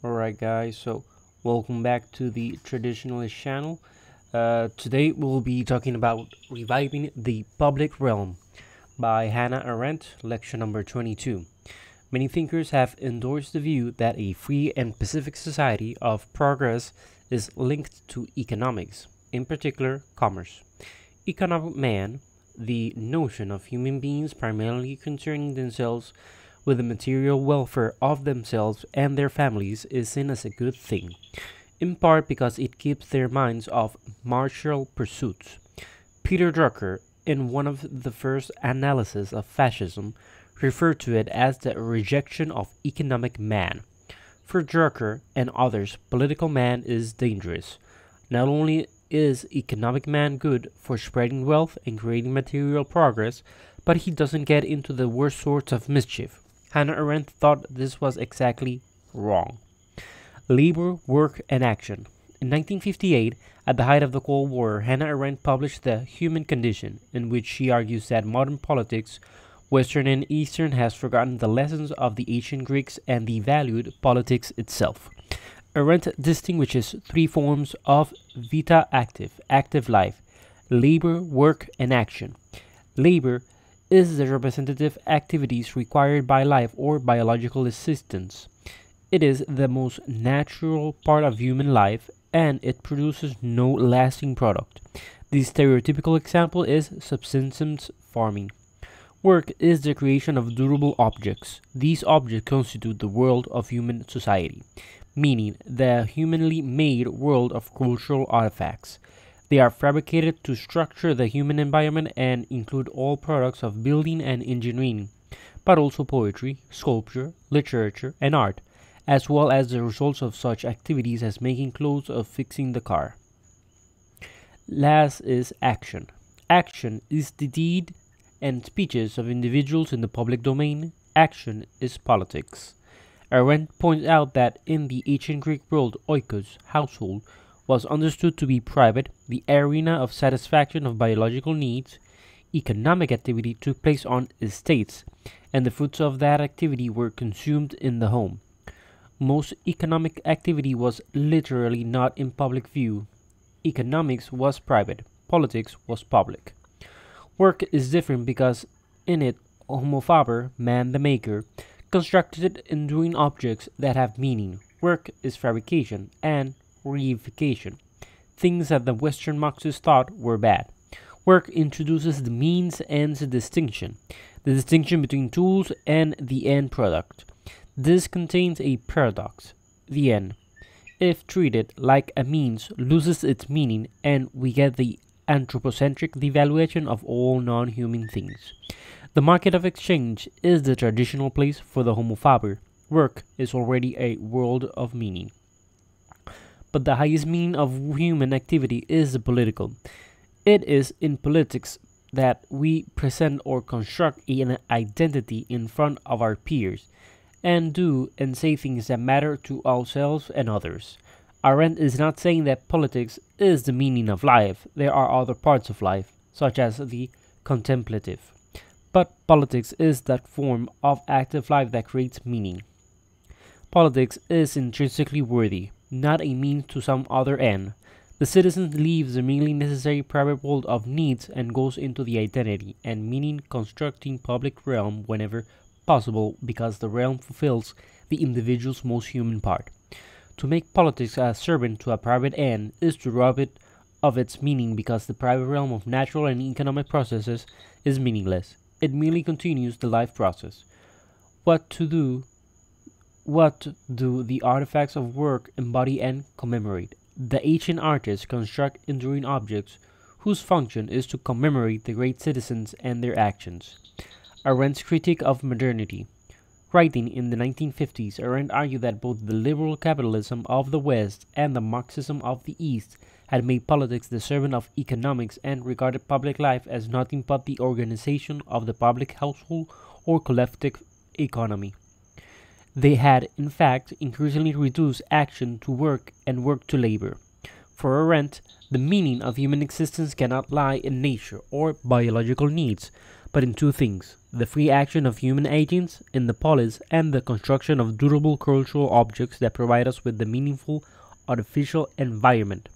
Alright guys, so welcome back to the Traditionalist channel. Today we'll be talking about Reviving the Public Realm by Hannah Arendt, lecture number 22. Many thinkers have endorsed the view that a free and pacific society of progress is linked to economics, in particular commerce. Economic man, the notion of human beings primarily concerning themselves with the material welfare of themselves and their families, is seen as a good thing, in part because it keeps their minds off martial pursuits. Peter Drucker, in one of the first analyses of fascism, referred to it as the rejection of economic man. For Drucker and others, political man is dangerous. Not only is economic man good for spreading wealth and creating material progress, but he doesn't get into the worst sorts of mischief. Hannah Arendt thought this was exactly wrong. Labor, Work, and Action. In 1958, at the height of the Cold War, Hannah Arendt published The Human Condition, in which she argues that modern politics, Western and Eastern, has forgotten the lessons of the ancient Greeks and devalued politics itself. Arendt distinguishes three forms of vita active, active life: labor, work, and action. Labor is the representative activities required by life or biological existence. It is the most natural part of human life, and it produces no lasting product. The stereotypical example is subsistence farming. Work is the creation of durable objects. These objects constitute the world of human society, meaning the humanly made world of cultural artifacts. They are fabricated to structure the human environment and include all products of building and engineering, but also poetry, sculpture, literature, and art, as well as the results of such activities as making clothes or fixing the car. Last is action. Action is the deed and speeches of individuals in the public domain. Action is politics. Arendt points out that in the ancient Greek world, oikos, household, was understood to be private, the arena of satisfaction of biological needs. Economic activity took place on estates, and the fruits of that activity were consumed in the home. Most economic activity was literally not in public view. Economics was private, politics was public. Work is different because in it, Homo faber, man the maker, constructed enduring objects that have meaning. Work is fabrication and reification, things that the Western Marxists thought were bad. Work introduces the means-ends distinction, the distinction between tools and the end product. This contains a paradox. The end, if treated like a means, loses its meaning, and we get the anthropocentric devaluation of all non-human things. The market of exchange is the traditional place for the Homo faber. Work is already a world of meaning. But the highest meaning of human activity is the political. It is in politics that we present or construct an identity in front of our peers, and do and say things that matter to ourselves and others. Arendt is not saying that politics is the meaning of life. There are other parts of life, such as the contemplative. But politics is that form of active life that creates meaning. Politics is intrinsically worthy, not a means to some other end. The citizen leaves the merely necessary private world of needs and goes into the identity and meaning constructing public realm whenever possible, because the realm fulfills the individual's most human part. To make politics a servant to a private end is to rob it of its meaning, because the private realm of natural and economic processes is meaningless. It merely continues the life process. What do the artifacts of work embody and commemorate? The ancient artists construct enduring objects whose function is to commemorate the great citizens and their actions. Arendt's critique of modernity. Writing in the 1950s, Arendt argued that both the liberal capitalism of the West and the Marxism of the East had made politics the servant of economics and regarded public life as nothing but the organization of the public household or collective economy. They had, in fact, increasingly reduced action to work and work to labor. For Arendt, the meaning of human existence cannot lie in nature or biological needs, but in two things: the free action of human agents in the polis, and the construction of durable cultural objects that provide us with the meaningful artificial environment.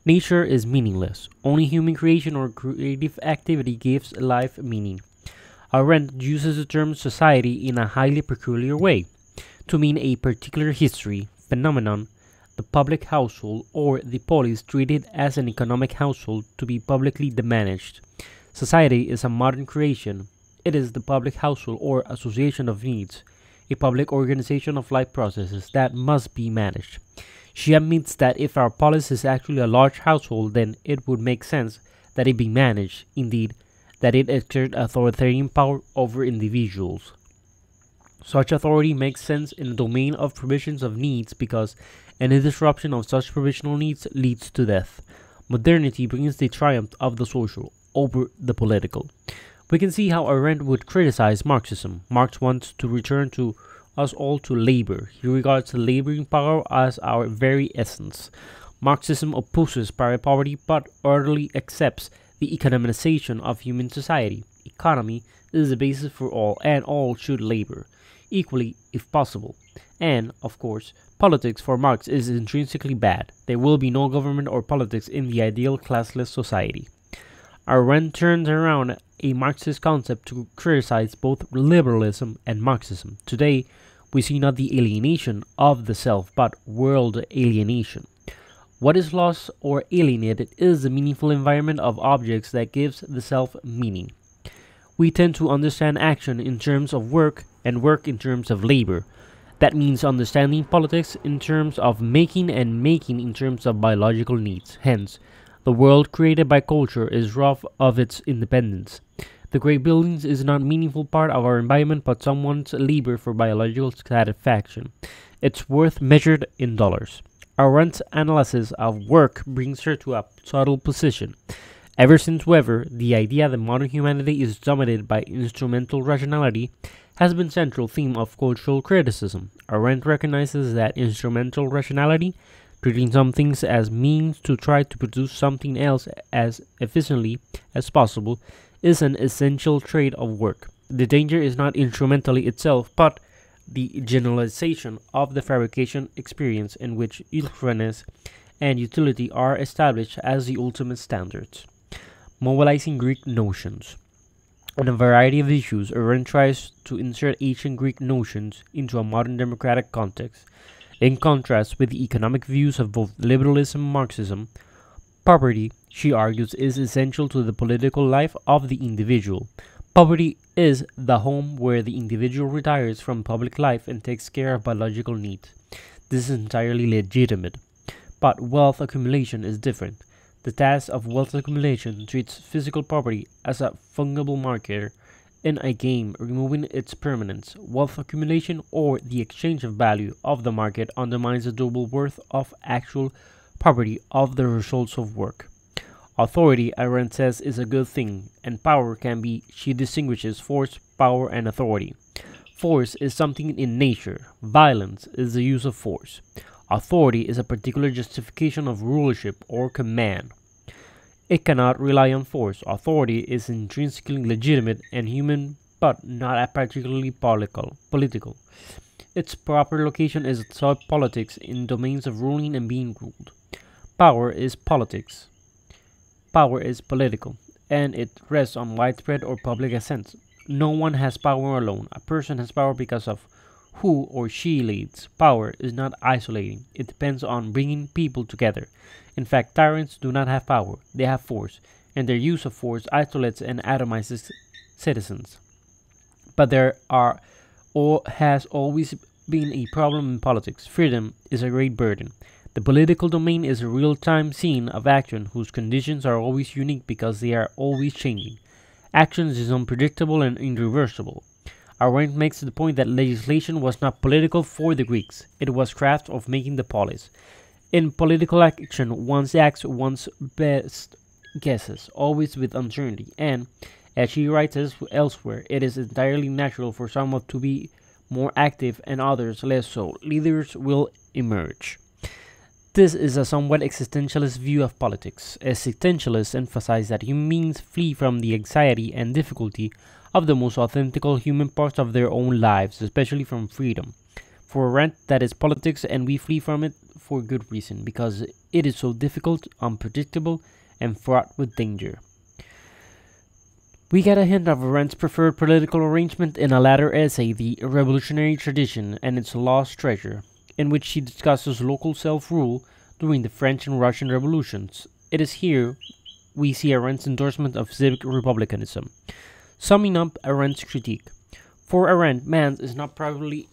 Nature is meaningless. Only human creation or creative activity gives life meaning. Arendt uses the term society in a highly peculiar way, to mean a particular history, phenomenon, the public household, or the polis treated as an economic household to be publicly managed. Society is a modern creation. It is the public household or association of needs, a public organization of life processes that must be managed. She admits that if our polis is actually a large household, then it would make sense that it be managed, indeed, that it exert authoritarian power over individuals. Such authority makes sense in the domain of provisions of needs because any disruption of such provisional needs leads to death. Modernity brings the triumph of the social over the political. We can see how Arendt would criticize Marxism. Marx wants to return to us all to labor. He regards the laboring power as our very essence. Marxism opposes private property but utterly accepts the economization of human society. Economy is the basis for all, and all should labor equally if possible. And, of course, politics for Marx is intrinsically bad. There will be no government or politics in the ideal classless society. Arendt turns around a Marxist concept to criticize both liberalism and Marxism. Today, we see not the alienation of the self, but world alienation. What is lost or alienated is the meaningful environment of objects that gives the self meaning. We tend to understand action in terms of work and work in terms of labor. That means understanding politics in terms of making and making in terms of biological needs. Hence, the world created by culture is robbed of its independence. The great buildings is not a meaningful part of our environment but someone's labor for biological satisfaction. Its worth measured in dollars. Arendt's analysis of work brings her to a subtle position. Ever since Weber, the idea that modern humanity is dominated by instrumental rationality has been central theme of cultural criticism. Arendt recognizes that instrumental rationality, treating some things as means to try to produce something else as efficiently as possible, is an essential trait of work. The danger is not instrumentality itself, but the generalization of the fabrication experience in which usefulness and utility are established as the ultimate standards. Mobilizing Greek notions. On a variety of issues, Arendt tries to insert ancient Greek notions into a modern democratic context. In contrast with the economic views of both liberalism and Marxism, property, she argues, is essential to the political life of the individual. Property is the home where the individual retires from public life and takes care of biological needs. This is entirely legitimate. But wealth accumulation is different. The task of wealth accumulation treats physical property as a fungible marker in a game, removing its permanence. Wealth accumulation, or the exchange of value of the market, undermines the double worth of actual property of the results of work. Authority, Arendt says, is a good thing, and power can be. She distinguishes force, power, and authority. Force is something in nature. Violence is the use of force. Authority is a particular justification of rulership or command. It cannot rely on force. Authority is intrinsically legitimate and human, but not particularly political. Its proper location is outside politics in domains of ruling and being ruled. Power is politics. Power is political, and it rests on widespread or public assent. No one has power alone. A person has power because of who or she leads. Power is not isolating. It depends on bringing people together. In fact, tyrants do not have power. They have force, and their use of force isolates and atomizes citizens. But there are or has always been a problem in politics. Freedom is a great burden. The political domain is a real-time scene of action whose conditions are always unique because they are always changing. Action is unpredictable and irreversible. Arendt makes the point that legislation was not political for the Greeks. It was craft of making the polis. In political action, one acts one's best guesses, always with uncertainty, and, as she writes elsewhere, it is entirely natural for some to be more active and others less so. Leaders will emerge. This is a somewhat existentialist view of politics. Existentialists emphasize that human beings flee from the anxiety and difficulty of the most authentical human parts of their own lives, especially from freedom. For Arendt, that is politics, and we flee from it for good reason, because it is so difficult, unpredictable, and fraught with danger. We get a hint of Arendt's preferred political arrangement in a later essay, The Revolutionary Tradition and Its Lost Treasure, in which she discusses local self-rule during the French and Russian revolutions. It is here we see Arendt's endorsement of civic republicanism. Summing up Arendt's critique. For Arendt, man is not primarily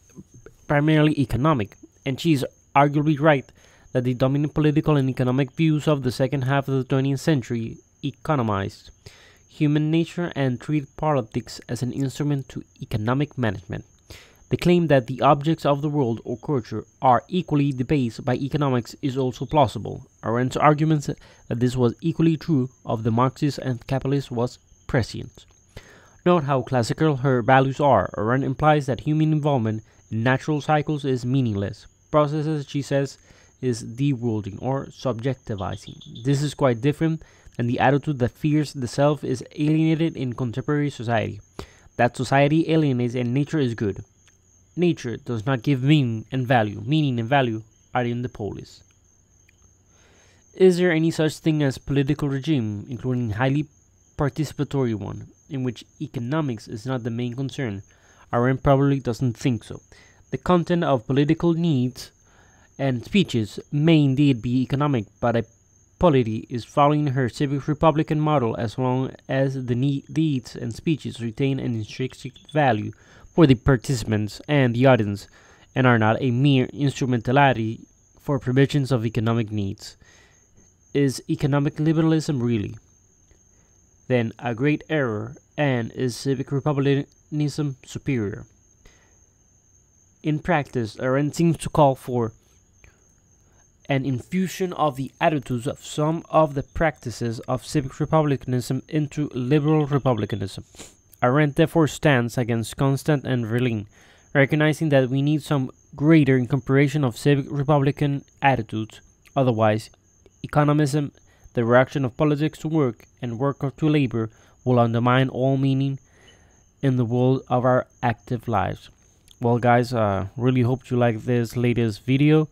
economic, and she is arguably right that the dominant political and economic views of the second half of the 20th century economized human nature and treated politics as an instrument to economic management. The claim that the objects of the world or culture are equally debased by economics is also plausible. Arendt's argument that this was equally true of the Marxist and capitalist was prescient. Note how classical her values are. Arendt implies that human involvement in natural cycles is meaningless. Processes, she says, is deworlding or subjectivizing. This is quite different than the attitude that fears the self is alienated in contemporary society. That society alienates and nature is good. Nature does not give meaning and value. Meaning and value are in the polis. Is there any such thing as political regime, including highly participatory one, in which economics is not the main concern? Arendt probably doesn't think so. The content of political needs and speeches may indeed be economic, but a polity is following her civic republican model as long as the needs and speeches retain an intrinsic value for the participants and the audience and are not a mere instrumentality for provisions of economic needs. Is economic liberalism really, then, a great error, and is civic republicanism superior? In practice, Arendt seems to call for an infusion of the attitudes of some of the practices of civic republicanism into liberal republicanism. Arendt therefore stands against Constant and Verlaine, recognizing that we need some greater incorporation of civic republican attitudes, otherwise, economism, the reaction of politics to work and work to labor, will undermine all meaning in the world of our active lives. Well guys, really hope you like this latest video.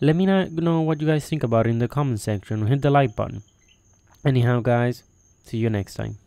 Let me know what you guys think about it in the comment section. Hit the like button. Anyhow guys, see you next time.